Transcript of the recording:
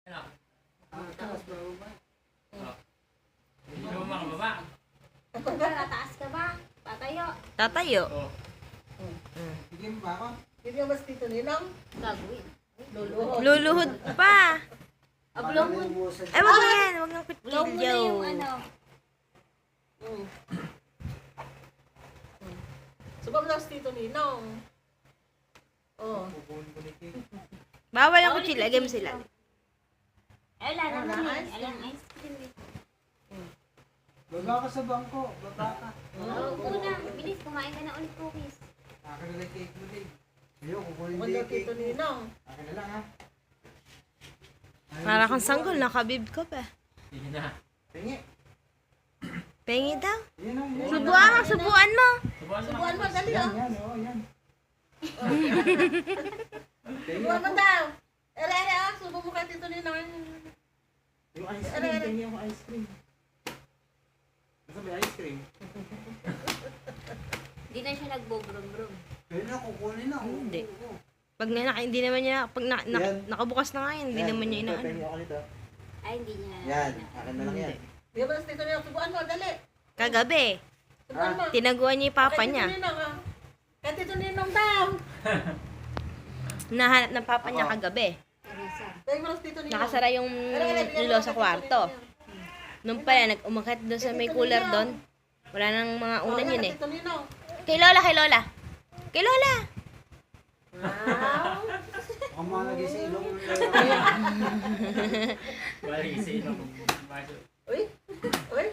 Ano? Taas bababa. Hindi mo makababa. Tataas ka ba? Tatayo. Tatayo. Oo. Bigyan mo ba ako? Hindi mo mas Tito Ninong? Gagawin. Luluhod. Luluhod pa. Ablong mo. Ay, wag na yan. Wag ng Blong mo na kutsilyo. yung ano. Mm. Subam lang si Tito Ninong. Oh. Bawal ang kutsilyo. Lagay mo sila. Ay, wala naman Wala, eh. ice Alam, ice cream eh. Baba ka sa bangko. Baba ka. Oo, una. Bilis, kumain ka na ulit cookies. Akin na lang cake mo din. Ayun, kukunin Wala din yung Tito cake mo. Ninong. Akin na lang ha. Para kang sanggol. Nakabib ko pa. Sige na. Tingi. Pengi daw. Yan o. Yan. Subuan mo. Subuan mo. Subuan mo, dali Yan, oh. yan. Oo, yan. Tingi Subuan mo ako. daw. Ere, ah. Subo mo kay Tito Ninong. Yung ice cream. Tingi ako ice cream. Nasa may ice cream? Hindi na siya nagbo-brum-brum. Kaya na, kukunin na. Hindi. Oo. Pag hindi naman niya, pag Yan. nakabukas na nga yan, hindi Yan, naman niya ito, inaano. Tingi ako nito. Ay, hindi niya. Yan. Akin na lang yan. Di ba si Tito Ninong? Subuan mo, dali. Kagabi, Subuan mo. tinaguan niya yung papa Kay niya. Tito Ninong, ah. Kay Tito Ninong daw. Nahanap ng papa niya kagabi. Teresa. Kaya mo lang si Tito Ninong. Nakasara yung lulo sa kwarto. Nung pala, nag-umakit doon sa may cooler doon. Wala nang mga unan yun eh. Tito Ninong. Kay Lola, kay Lola. Kay Lola! Wow. Baka mga lagi sa ilong. Balik isa yun. Uy. Uy.